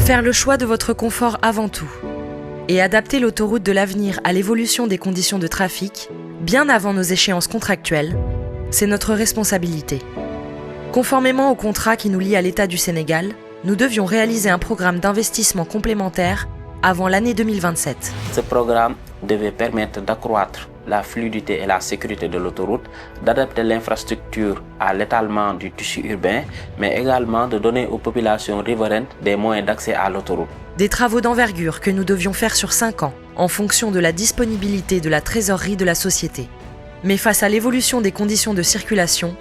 Faire le choix de votre confort avant tout et adapter l'autoroute de l'avenir à l'évolution des conditions de trafic, bien avant nos échéances contractuelles, c'est notre responsabilité. Conformément au contrat qui nous lie à l'État du Sénégal, nous devions réaliser un programme d'investissement complémentaire avant l'année 2027. Ce programme devait permettre d'accroître la fluidité et la sécurité de l'autoroute, d'adapter l'infrastructure à l'étalement du tissu urbain, mais également de donner aux populations riveraines des moyens d'accès à l'autoroute. Des travaux d'envergure que nous devions faire sur 5 ans, en fonction de la disponibilité de la trésorerie de la société. Mais face à l'évolution des conditions de circulation,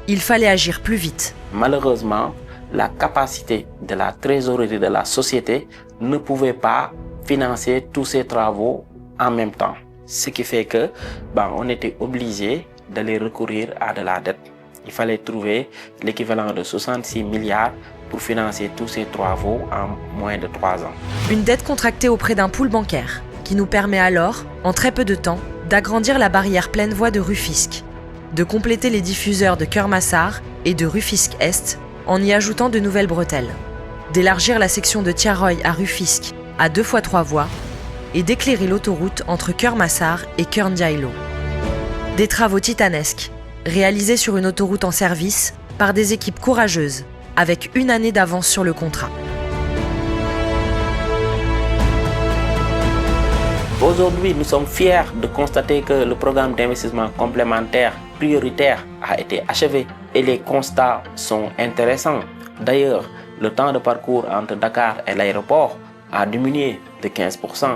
il fallait agir plus vite. Malheureusement, la capacité de la trésorerie de la société ne pouvait pas financer tous ces travaux en même temps. Ce qui fait que on était obligé d'aller recourir à de la dette. Il fallait trouver l'équivalent de 66 milliards pour financer tous ces travaux en moins de 3 ans. Une dette contractée auprès d'un pool bancaire qui nous permet alors, en très peu de temps, d'agrandir la barrière pleine voie de Rufisque, de compléter les diffuseurs de Keur-Massar et de Rufisque-Est en y ajoutant de nouvelles bretelles, d'élargir la section de Thiaroye à Rufisque à 2 fois 3 voies et d'éclairer l'autoroute entre Keur-Massar et Keur-Ndiailo. Des travaux titanesques, réalisés sur une autoroute en service par des équipes courageuses, avec 1 année d'avance sur le contrat. Aujourd'hui, nous sommes fiers de constater que le programme d'investissement complémentaire prioritaire a été achevé et les constats sont intéressants. D'ailleurs, le temps de parcours entre Dakar et l'aéroport a diminué de 15%.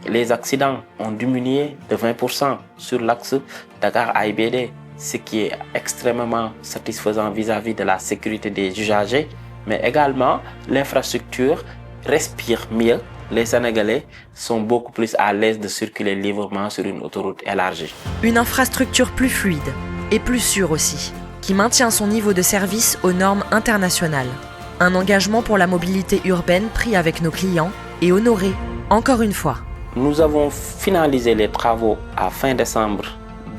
Les accidents ont diminué de 20% sur l'axe Dakar-AIBD, ce qui est extrêmement satisfaisant vis-à-vis de la sécurité des usagers, mais également l'infrastructure respire mieux. Les Sénégalais sont beaucoup plus à l'aise de circuler librement sur une autoroute élargie. Une infrastructure plus fluide et plus sûre aussi, qui maintient son niveau de service aux normes internationales. Un engagement pour la mobilité urbaine pris avec nos clients et honoré, encore une fois. Nous avons finalisé les travaux à fin décembre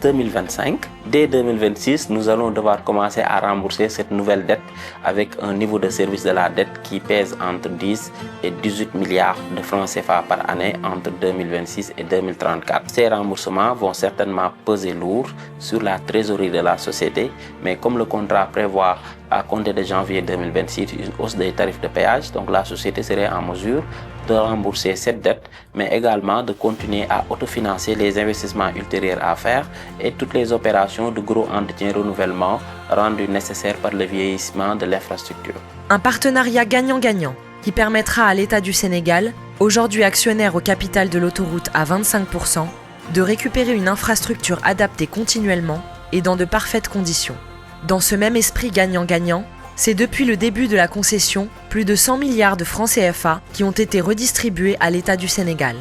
2025. Dès 2026, nous allons devoir commencer à rembourser cette nouvelle dette avec un niveau de service de la dette qui pèse entre 10 et 18 milliards de francs CFA par année entre 2026 et 2034. Ces remboursements vont certainement peser lourd sur la trésorerie de la société, mais comme le contrat prévoit à compter de janvier 2026 une hausse des tarifs de péage, donc la société serait en mesure de rembourser cette dette, mais également de continuer à autofinancer les investissements ultérieurs à faire et toutes les opérations de gros entretien renouvellement rendues nécessaires par le vieillissement de l'infrastructure. Un partenariat gagnant-gagnant qui permettra à l'État du Sénégal, aujourd'hui actionnaire au capital de l'autoroute à 25%, de récupérer une infrastructure adaptée continuellement et dans de parfaites conditions. Dans ce même esprit gagnant-gagnant, c'est depuis le début de la concession plus de 100 milliards de francs CFA qui ont été redistribués à l'État du Sénégal.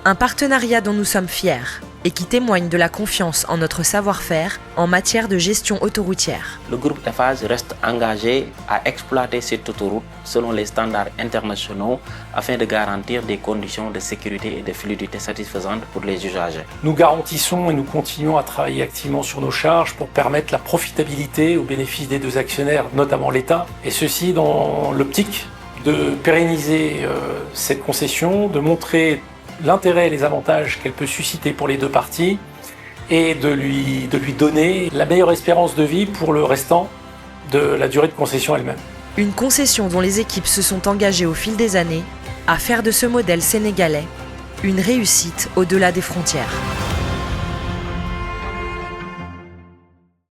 Un partenariat dont nous sommes fiers et qui témoigne de la confiance en notre savoir-faire en matière de gestion autoroutière. Le groupe Eiffage reste engagé à exploiter cette autoroute selon les standards internationaux afin de garantir des conditions de sécurité et de fluidité satisfaisantes pour les usagers. Nous garantissons et nous continuons à travailler activement sur nos charges pour permettre la profitabilité au bénéfice des 2 actionnaires, notamment l'État, et ceci dans l'optique de pérenniser cette concession, de montrer l'intérêt et les avantages qu'elle peut susciter pour les 2 parties et de lui donner la meilleure espérance de vie pour le restant de la durée de concession elle-même. Une concession dont les équipes se sont engagées au fil des années à faire de ce modèle sénégalais une réussite au-delà des frontières.